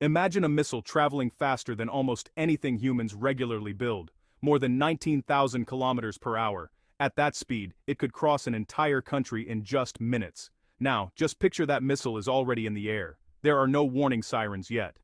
Imagine a missile traveling faster than almost anything humans regularly build, more than 19,000 kilometers per hour. At that speed, it could cross an entire country in just minutes. Now, just picture that missile is already in the air. There are no warning sirens yet.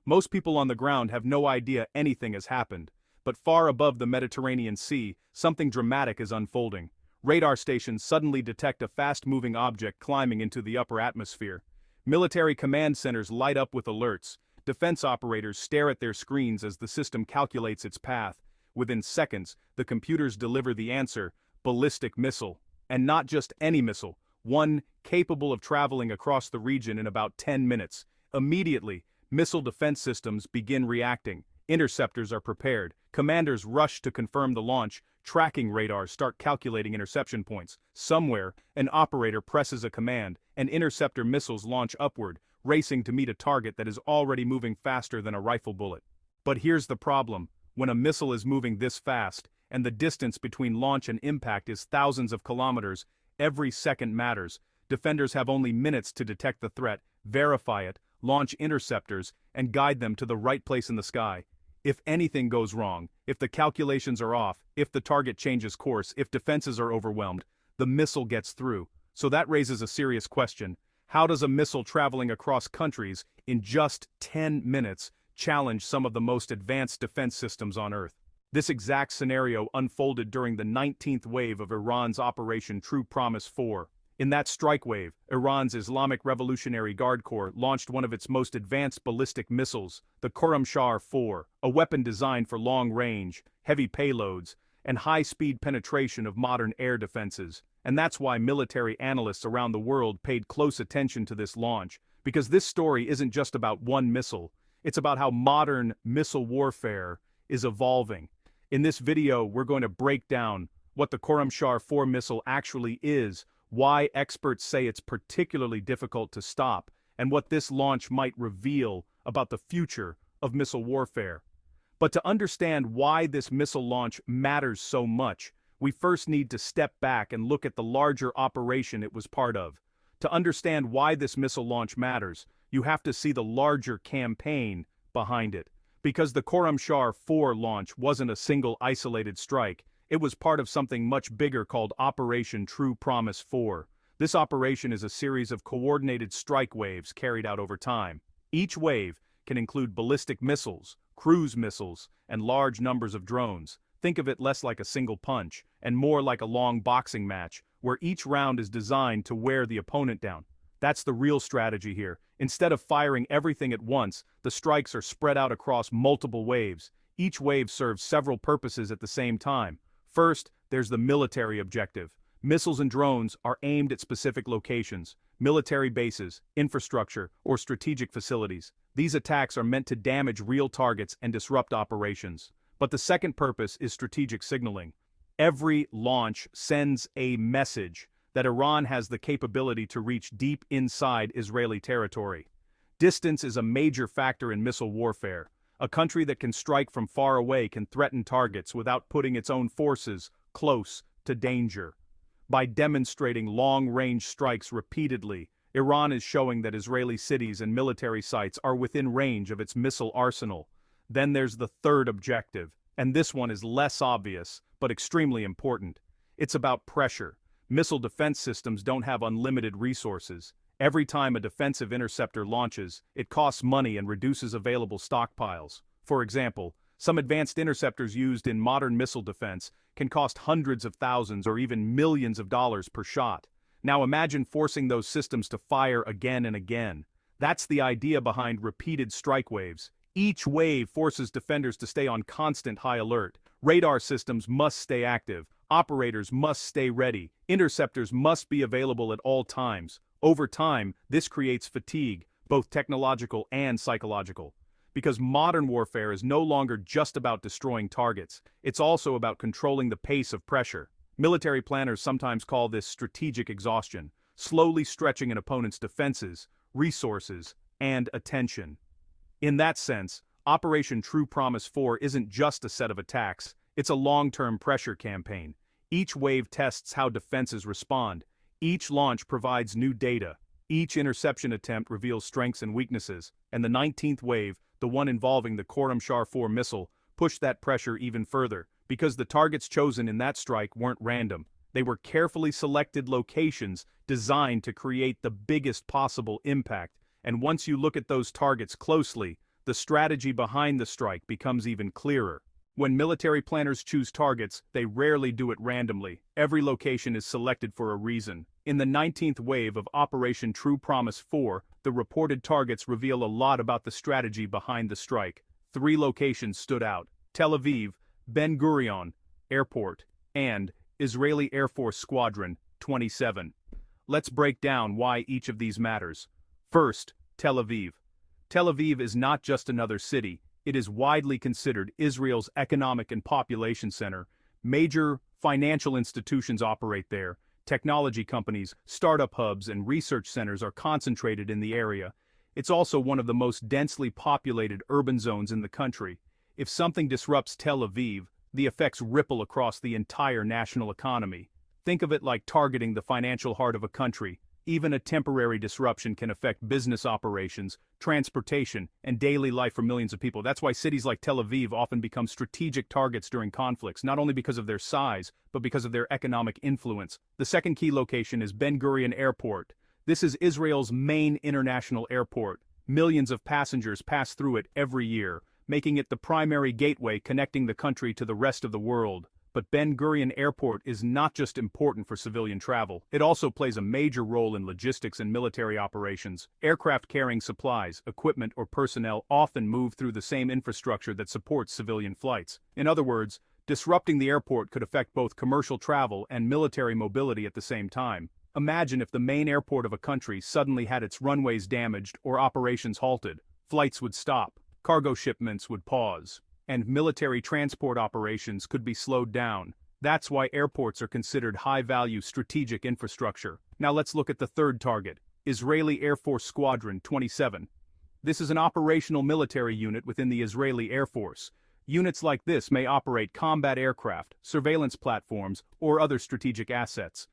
Most people on the ground have no idea anything has happened, but far above the Mediterranean Sea, something dramatic is unfolding. Radar stations suddenly detect a fast-moving object climbing into the upper atmosphere. Military command centers light up with alerts. Defense operators stare at their screens as the system calculates its path. Within seconds, the computers deliver the answer: ballistic missile. And not just any missile, one capable of traveling across the region in about 10 minutes. Immediately, missile defense systems begin reacting. Interceptors are prepared. Commanders rush to confirm the launch. Tracking radars start calculating interception points. Somewhere, an operator presses a command, and interceptor missiles launch upward, racing to meet a target that is already moving faster than a rifle bullet. But here's the problem: when a missile is moving this fast, and the distance between launch and impact is thousands of kilometers, every second matters. Defenders have only minutes to detect the threat, verify it, launch interceptors, and guide them to the right place in the sky. If anything goes wrong, if the calculations are off, if the target changes course, if defenses are overwhelmed, the missile gets through. So that raises a serious question. How does a missile traveling across countries in just 10 minutes challenge some of the most advanced defense systems on Earth? This exact scenario unfolded during the 19th wave of Iran's Operation True Promise 4. In that strike wave, Iran's Islamic Revolutionary Guard Corps launched one of its most advanced ballistic missiles, the Khorramshahr-4, a weapon designed for long range, heavy payloads, and high-speed penetration of modern air defenses. And that's why military analysts around the world paid close attention to this launch, because this story isn't just about one missile, it's about how modern missile warfare is evolving. In this video, we're going to break down what the Khorramshahr-4 missile actually is, why experts say it's particularly difficult to stop, and what this launch might reveal about the future of missile warfare. But to understand why this missile launch matters so much, we first need to step back and look at the larger operation it was part of. To understand why this missile launch matters, you have to see the larger campaign behind it. Because the Khorramshahr-4 launch wasn't a single isolated strike, it was part of something much bigger called Operation True Promise 4. This operation is a series of coordinated strike waves carried out over time. Each wave can include ballistic missiles, cruise missiles, and large numbers of drones. Think of it less like a single punch, and more like a long boxing match, where each round is designed to wear the opponent down. That's the real strategy here. Instead of firing everything at once, the strikes are spread out across multiple waves. Each wave serves several purposes at the same time. First, there's the military objective. Missiles and drones are aimed at specific locations, military bases, infrastructure, or strategic facilities. These attacks are meant to damage real targets and disrupt operations. But the second purpose is strategic signaling. Every launch sends a message that Iran has the capability to reach deep inside Israeli territory. Distance is a major factor in missile warfare. A country that can strike from far away can threaten targets without putting its own forces close to danger. By demonstrating long-range strikes repeatedly, Iran is showing that Israeli cities and military sites are within range of its missile arsenal. Then there's the third objective, and this one is less obvious, but extremely important. It's about pressure. Missile defense systems don't have unlimited resources. Every time a defensive interceptor launches, it costs money and reduces available stockpiles. For example, some advanced interceptors used in modern missile defense can cost hundreds of thousands or even millions of dollars per shot. Now imagine forcing those systems to fire again and again. That's the idea behind repeated strike waves. Each wave forces defenders to stay on constant high alert. Radar systems must stay active. Operators must stay ready. Interceptors must be available at all times. Over time, this creates fatigue, both technological and psychological. Because modern warfare is no longer just about destroying targets, it's also about controlling the pace of pressure. Military planners sometimes call this strategic exhaustion, slowly stretching an opponent's defenses, resources, and attention. In that sense, Operation True Promise 4 isn't just a set of attacks, it's a long-term pressure campaign. Each wave tests how defenses respond. Each launch provides new data. Each interception attempt reveals strengths and weaknesses, and the 19th wave, the one involving the Khorramshahr-4 missile, pushed that pressure even further, because the targets chosen in that strike weren't random. They were carefully selected locations designed to create the biggest possible impact, and once you look at those targets closely, the strategy behind the strike becomes even clearer. When military planners choose targets, they rarely do it randomly. Every location is selected for a reason. In the 19th wave of Operation True Promise 4, the reported targets reveal a lot about the strategy behind the strike. 3 locations stood out: Tel Aviv, Ben Gurion Airport, and Israeli Air Force Squadron 27. Let's break down why each of these matters. First, Tel Aviv. Tel Aviv is not just another city, it is widely considered Israel's economic and population center. Major financial institutions operate there. Technology companies, startup hubs, and research centers are concentrated in the area. It's also one of the most densely populated urban zones in the country. If something disrupts Tel Aviv, the effects ripple across the entire national economy. Think of it like targeting the financial heart of a country. Even a temporary disruption can affect business operations, transportation, and daily life for millions of people. That's why cities like Tel Aviv often become strategic targets during conflicts, not only because of their size, but because of their economic influence. The second key location is Ben Gurion Airport. This is Israel's main international airport. Millions of passengers pass through it every year, making it the primary gateway connecting the country to the rest of the world. But Ben Gurion Airport is not just important for civilian travel, it also plays a major role in logistics and military operations. Aircraft carrying supplies, equipment, or personnel often move through the same infrastructure that supports civilian flights. In other words, disrupting the airport could affect both commercial travel and military mobility at the same time. Imagine if the main airport of a country suddenly had its runways damaged or operations halted. Flights would stop, cargo shipments would pause, and military transport operations could be slowed down. That's why airports are considered high-value strategic infrastructure. Now let's look at the third target, Israeli Air Force Squadron 27. This is an operational military unit within the Israeli Air Force. Units like this may operate combat aircraft, surveillance platforms, or other strategic assets.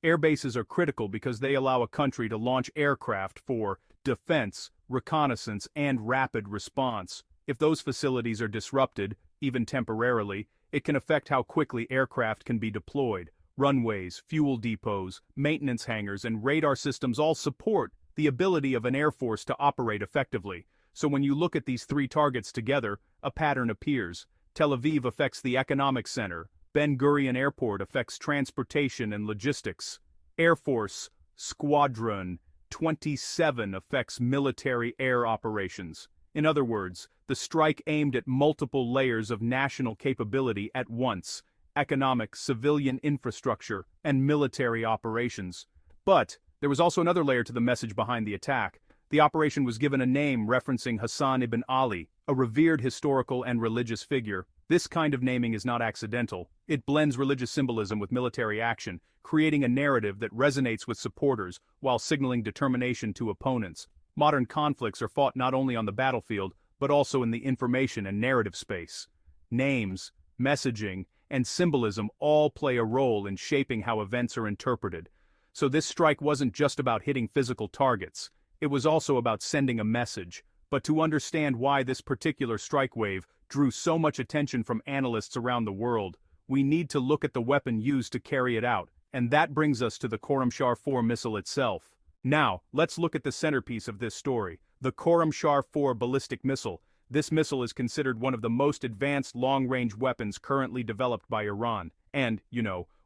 Air bases are critical because they allow a country to launch aircraft for defense, reconnaissance, and rapid response. If those facilities are disrupted, even temporarily, it can affect how quickly aircraft can be deployed. Runways, fuel depots, maintenance hangars, and radar systems all support the ability of an air force to operate effectively. So when you look at these 3 targets together, a pattern appears. Tel Aviv affects the economic center. Ben Gurion Airport affects transportation and logistics. Air Force Squadron 27 affects military air operations. In other words, the strike aimed at multiple layers of national capability at once: economic, civilian infrastructure, and military operations. But there was also another layer to the message behind the attack. The operation was given a name referencing Hassan ibn Ali, a revered historical and religious figure. This kind of naming is not accidental. It blends religious symbolism with military action, creating a narrative that resonates with supporters while signaling determination to opponents. Modern conflicts are fought not only on the battlefield, but also in the information and narrative space. Names, messaging, and symbolism all play a role in shaping how events are interpreted. So this strike wasn't just about hitting physical targets, it was also about sending a message. But to understand why this particular strike wave drew so much attention from analysts around the world, we need to look at the weapon used to carry it out, and that brings us to the Khorramshahr-4 missile itself. Now, let's look at the centerpiece of this story, the Khorramshahr-4 ballistic missile. This missile is considered one of the most advanced long-range weapons currently developed by Iran. And,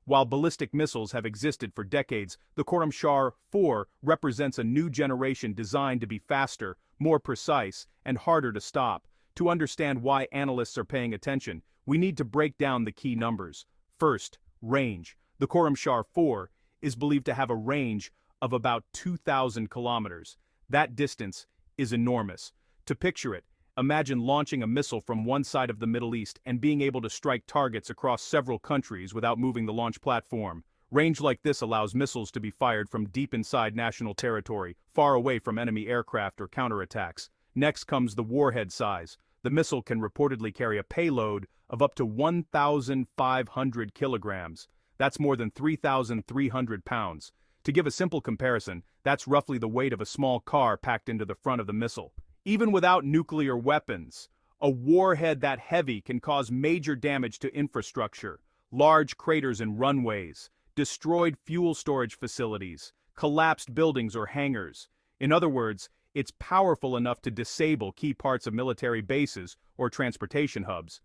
while ballistic missiles have existed for decades, the Khorramshahr-4 represents a new generation designed to be faster, more precise, and harder to stop. To understand why analysts are paying attention, we need to break down the key numbers. First, range. The Khorramshahr-4 is believed to have a range of about 2,000 kilometers. That distance is enormous. To picture it, imagine launching a missile from one side of the Middle East and being able to strike targets across several countries without moving the launch platform. Range like this allows missiles to be fired from deep inside national territory, far away from enemy aircraft or counterattacks. Next comes the warhead size. The missile can reportedly carry a payload of up to 1,500 kilograms. That's more than 3,300 pounds. To give a simple comparison, that's roughly the weight of a small car packed into the front of the missile. Even without nuclear weapons, a warhead that heavy can cause major damage to infrastructure, large craters in runways, destroyed fuel storage facilities, collapsed buildings or hangars. In other words, it's powerful enough to disable key parts of military bases or transportation hubs.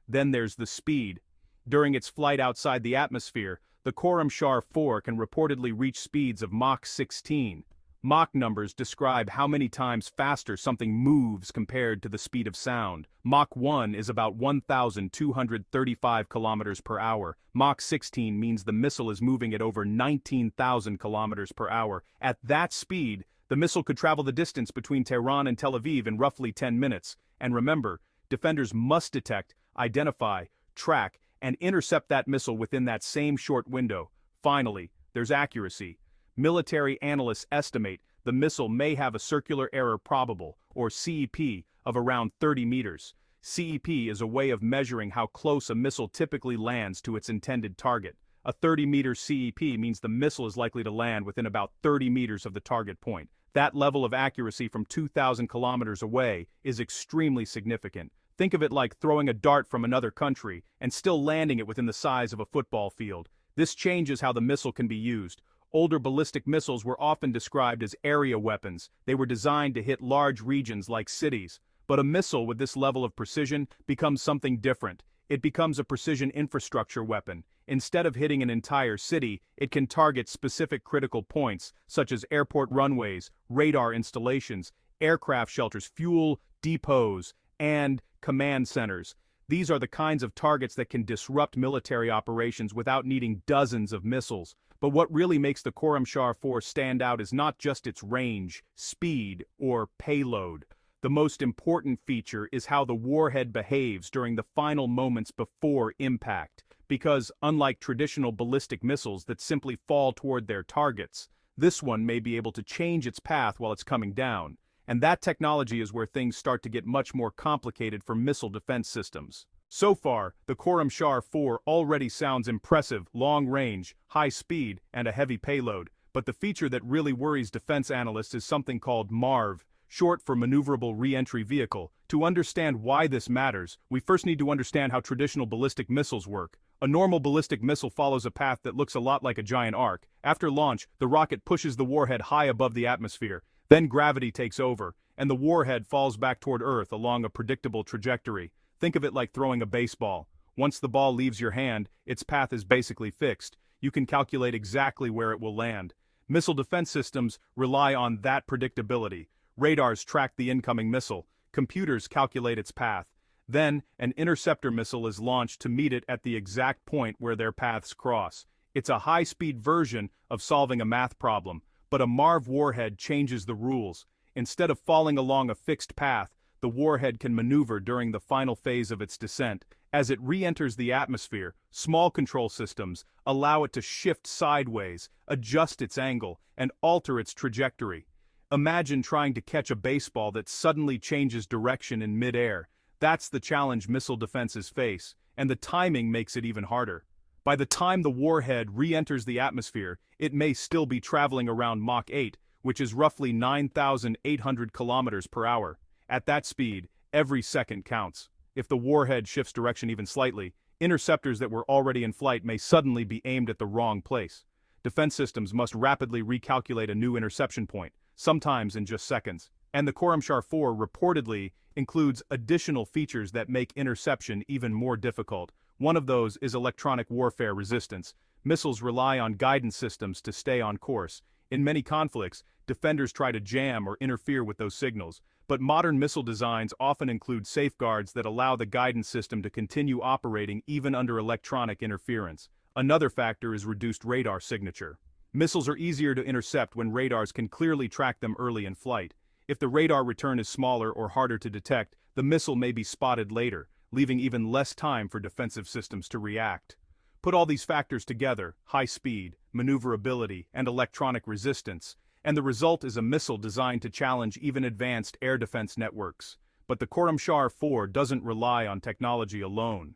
Then there's the speed. During its flight outside the atmosphere, the Khorramshahr-4 can reportedly reach speeds of Mach 16. Mach numbers describe how many times faster something moves compared to the speed of sound. Mach 1 is about 1,235 kilometers per hour. Mach 16 means the missile is moving at over 19,000 kilometers per hour. At that speed, the missile could travel the distance between Tehran and Tel Aviv in roughly 10 minutes. And remember, defenders must detect, identify, track, and intercept that missile within that same short window. Finally, there's accuracy. Military analysts estimate the missile may have a circular error probable, or CEP, of around 30 meters. CEP is a way of measuring how close a missile typically lands to its intended target. A 30-meter CEP means the missile is likely to land within about 30 meters of the target point. That level of accuracy from 2,000 kilometers away is extremely significant. Think of it like throwing a dart from another country and still landing it within the size of a football field. This changes how the missile can be used. Older ballistic missiles were often described as area weapons. They were designed to hit large regions like cities. But a missile with this level of precision becomes something different. It becomes a precision infrastructure weapon. Instead of hitting an entire city, it can target specific critical points, such as airport runways, radar installations, aircraft shelters, fuel depots, and command centers. These are the kinds of targets that can disrupt military operations without needing dozens of missiles. But what really makes the Khorramshahr-4 stand out is not just its range, speed, or payload. The most important feature is how the warhead behaves during the final moments before impact. Because, unlike traditional ballistic missiles that simply fall toward their targets, this one may be able to change its path while it's coming down. And that technology is where things start to get much more complicated for missile defense systems. So far, the Khorramshahr-4 already sounds impressive: long range, high speed, and a heavy payload. But the feature that really worries defense analysts is something called MARV, short for Maneuverable Re-Entry Vehicle. To understand why this matters, we first need to understand how traditional ballistic missiles work. A normal ballistic missile follows a path that looks a lot like a giant arc. After launch, the rocket pushes the warhead high above the atmosphere. Then gravity takes over, and the warhead falls back toward Earth along a predictable trajectory. Think of it like throwing a baseball. Once the ball leaves your hand, its path is basically fixed. You can calculate exactly where it will land. Missile defense systems rely on that predictability. Radars track the incoming missile. Computers calculate its path. Then, an interceptor missile is launched to meet it at the exact point where their paths cross. It's a high-speed version of solving a math problem. But a MARV warhead changes the rules. Instead of falling along a fixed path, the warhead can maneuver during the final phase of its descent. As it re-enters the atmosphere, small control systems allow it to shift sideways, adjust its angle, and alter its trajectory. Imagine trying to catch a baseball that suddenly changes direction in mid-air. That's the challenge missile defenses face, and the timing makes it even harder. By the time the warhead re-enters the atmosphere, it may still be traveling around Mach 8, which is roughly 9,800 kilometers per hour. At that speed, every second counts. If the warhead shifts direction even slightly, interceptors that were already in flight may suddenly be aimed at the wrong place. Defense systems must rapidly recalculate a new interception point, sometimes in just seconds. And the Khorramshahr-4 reportedly includes additional features that make interception even more difficult. One of those is electronic warfare resistance. Missiles rely on guidance systems to stay on course. In many conflicts, defenders try to jam or interfere with those signals. But modern missile designs often include safeguards that allow the guidance system to continue operating even under electronic interference. Another factor is reduced radar signature. Missiles are easier to intercept when radars can clearly track them early in flight. If the radar return is smaller or harder to detect, the missile may be spotted later, leaving even less time for defensive systems to react. Put all these factors together: high speed, maneuverability, and electronic resistance, and the result is a missile designed to challenge even advanced air defense networks. But the Khorramshahr-4 doesn't rely on technology alone.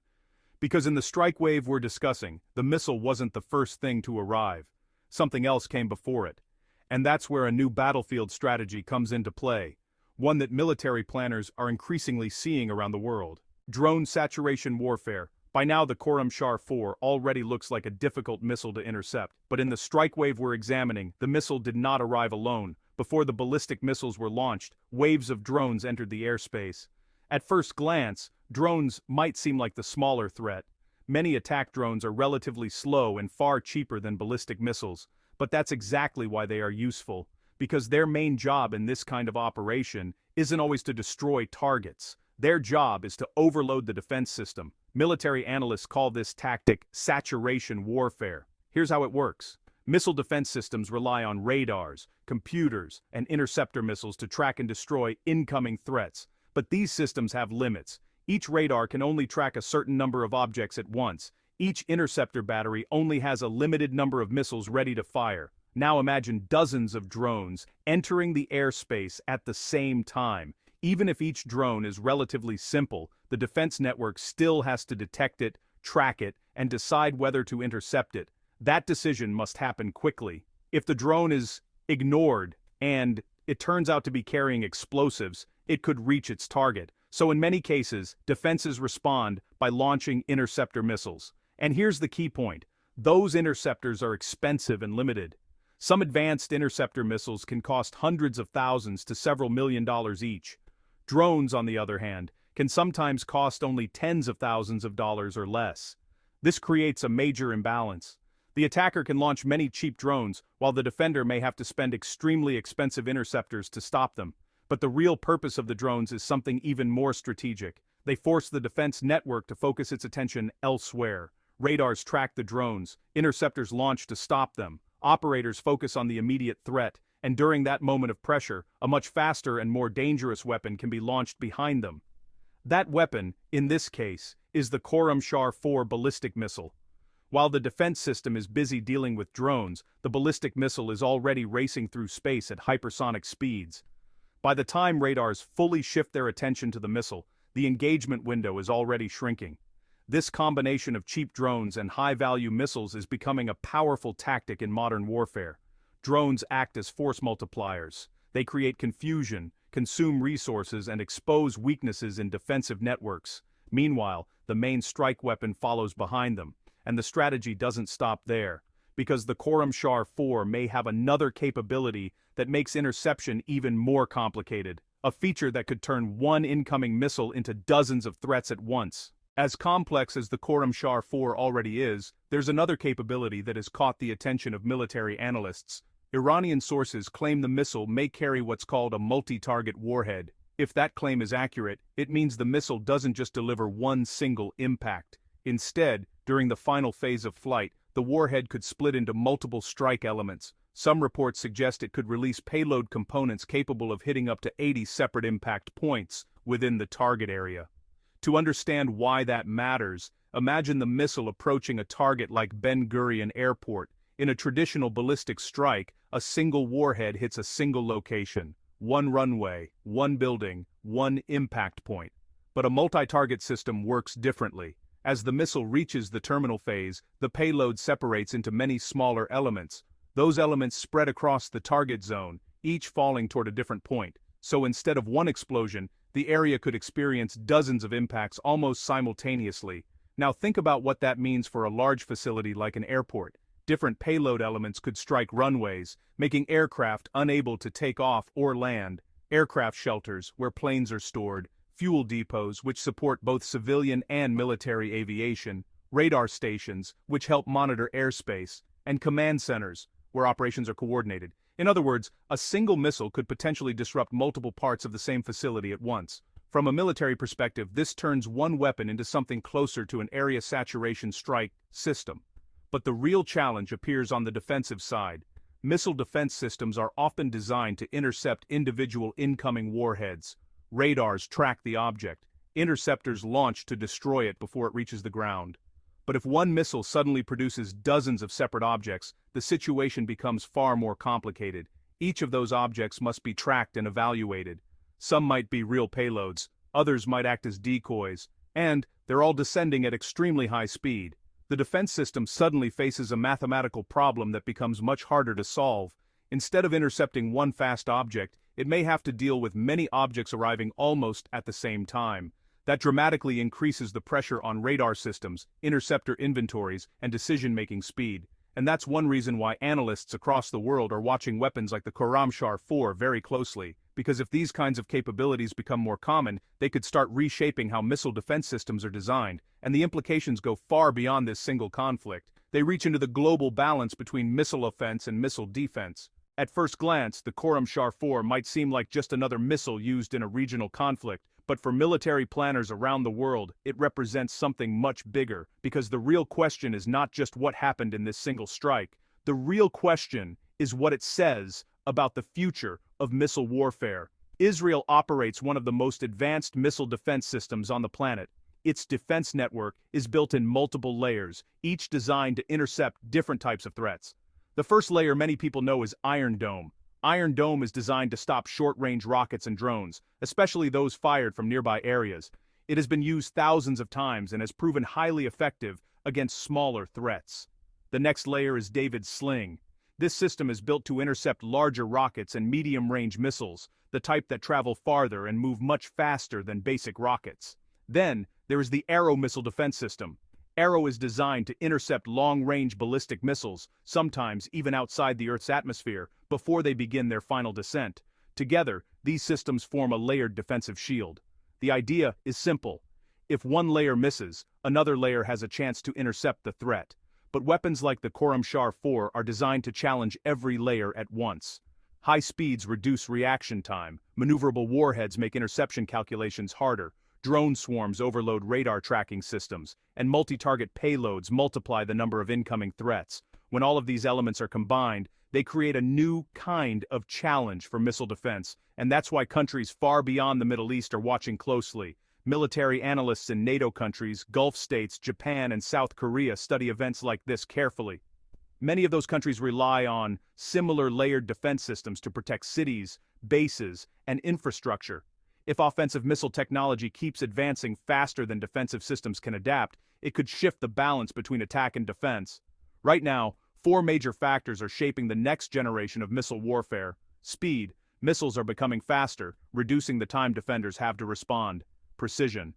Because in the strike wave we're discussing, the missile wasn't the first thing to arrive. something else came before it. And that's where a new battlefield strategy comes into play, one that military planners are increasingly seeing around the world. Drone saturation warfare. By now the Khorramshahr-4 already looks like a difficult missile to intercept, but in the strike wave we're examining, the missile did not arrive alone. Before the ballistic missiles were launched, waves of drones entered the airspace. At first glance, drones might seem like the smaller threat. Many attack drones are relatively slow and far cheaper than ballistic missiles, but that's exactly why they are useful, because their main job in this kind of operation isn't always to destroy targets. Their job is to overload the defense system. Military analysts call this tactic saturation warfare. Here's how it works. Missile defense systems rely on radars, computers, and interceptor missiles to track and destroy incoming threats. But these systems have limits. Each radar can only track a certain number of objects at once. Each interceptor battery only has a limited number of missiles ready to fire. Now imagine dozens of drones entering the airspace at the same time. Even if each drone is relatively simple, the defense network still has to detect it, track it, and decide whether to intercept it. That decision must happen quickly. If the drone is ignored and it turns out to be carrying explosives, it could reach its target. So in many cases, defenses respond by launching interceptor missiles. And here's the key point. Those interceptors are expensive and limited. Some advanced interceptor missiles can cost hundreds of thousands to several $1,000,000 each. Drones, on the other hand, can sometimes cost only tens of thousands of dollars or less. This creates a major imbalance. The attacker can launch many cheap drones, while the defender may have to spend extremely expensive interceptors to stop them. But the real purpose of the drones is something even more strategic. They force the defense network to focus its attention elsewhere. Radars track the drones, interceptors launch to stop them, operators focus on the immediate threat, and during that moment of pressure, a much faster and more dangerous weapon can be launched behind them. That weapon, in this case, is the Khorramshahr-4 ballistic missile. While the defense system is busy dealing with drones, the ballistic missile is already racing through space at hypersonic speeds. By the time radars fully shift their attention to the missile, the engagement window is already shrinking. This combination of cheap drones and high-value missiles is becoming a powerful tactic in modern warfare. Drones act as force multipliers. They create confusion, consume resources, and expose weaknesses in defensive networks. Meanwhile, the main strike weapon follows behind them, and the strategy doesn't stop there, because the Khorramshahr-4 may have another capability that makes interception even more complicated, a feature that could turn one incoming missile into dozens of threats at once. As complex as the Khorramshahr-4 already is, there's another capability that has caught the attention of military analysts. Iranian sources claim the missile may carry what's called a multi-target warhead. If that claim is accurate, it means the missile doesn't just deliver one single impact. Instead, during the final phase of flight, the warhead could split into multiple strike elements. Some reports suggest it could release payload components capable of hitting up to 80 separate impact points within the target area. To understand why that matters, imagine the missile approaching a target like Ben Gurion Airport. In a traditional ballistic strike, a single warhead hits a single location, one runway, one building, one impact point. But a multi-target system works differently. As the missile reaches the terminal phase, the payload separates into many smaller elements. Those elements spread across the target zone, each falling toward a different point. So instead of one explosion, the area could experience dozens of impacts almost simultaneously. Now think about what that means for a large facility like an airport. Different payload elements could strike runways, making aircraft unable to take off or land, aircraft shelters where planes are stored, fuel depots which support both civilian and military aviation, radar stations which help monitor airspace, and command centers where operations are coordinated. In other words, a single missile could potentially disrupt multiple parts of the same facility at once. From a military perspective, this turns one weapon into something closer to an area saturation strike system. But the real challenge appears on the defensive side. Missile defense systems are often designed to intercept individual incoming warheads. Radars track the object. Interceptors launch to destroy it before it reaches the ground. But if one missile suddenly produces dozens of separate objects, the situation becomes far more complicated. Each of those objects must be tracked and evaluated. Some might be real payloads, others might act as decoys, and they're all descending at extremely high speed. the defense system suddenly faces a mathematical problem that becomes much harder to solve. Instead of intercepting one fast object, it may have to deal with many objects arriving almost at the same time. That dramatically increases the pressure on radar systems, interceptor inventories, and decision-making speed. And that's one reason why analysts across the world are watching weapons like the Khorramshahr-4 very closely, because if these kinds of capabilities become more common, they could start reshaping how missile defense systems are designed, and the implications go far beyond this single conflict. They reach into the global balance between missile offense and missile defense. At first glance, the Khorramshahr-4 might seem like just another missile used in a regional conflict, but for military planners around the world, it represents something much bigger, because the real question is not just what happened in this single strike. The real question is what it says about the future of missile warfare. Israel operates one of the most advanced missile defense systems on the planet. Its defense network is built in multiple layers, each designed to intercept different types of threats. The first layer many people know is Iron Dome. Iron Dome is designed to stop short-range rockets and drones, especially those fired from nearby areas. It has been used thousands of times and has proven highly effective against smaller threats. The next layer is David's Sling. This system is built to intercept larger rockets and medium-range missiles, the type that travel farther and move much faster than basic rockets. Then, there is the Arrow missile defense system. Arrow is designed to intercept long-range ballistic missiles, sometimes even outside the Earth's atmosphere, before they begin their final descent. Together, these systems form a layered defensive shield. The idea is simple. If one layer misses, another layer has a chance to intercept the threat. But weapons like the Khorramshahr-4 are designed to challenge every layer at once. High speeds reduce reaction time, maneuverable warheads make interception calculations harder, drone swarms overload radar tracking systems, and multi-target payloads multiply the number of incoming threats. When all of these elements are combined, they create a new kind of challenge for missile defense, and that's why countries far beyond the Middle East are watching closely. Military analysts in NATO countries, Gulf states, Japan, and South Korea study events like this carefully. Many of those countries rely on similar layered defense systems to protect cities, bases, and infrastructure. If offensive missile technology keeps advancing faster than defensive systems can adapt, it could shift the balance between attack and defense. Right now, 4 major factors are shaping the next generation of missile warfare. Speed. Missiles are becoming faster, reducing the time defenders have to respond. Precision.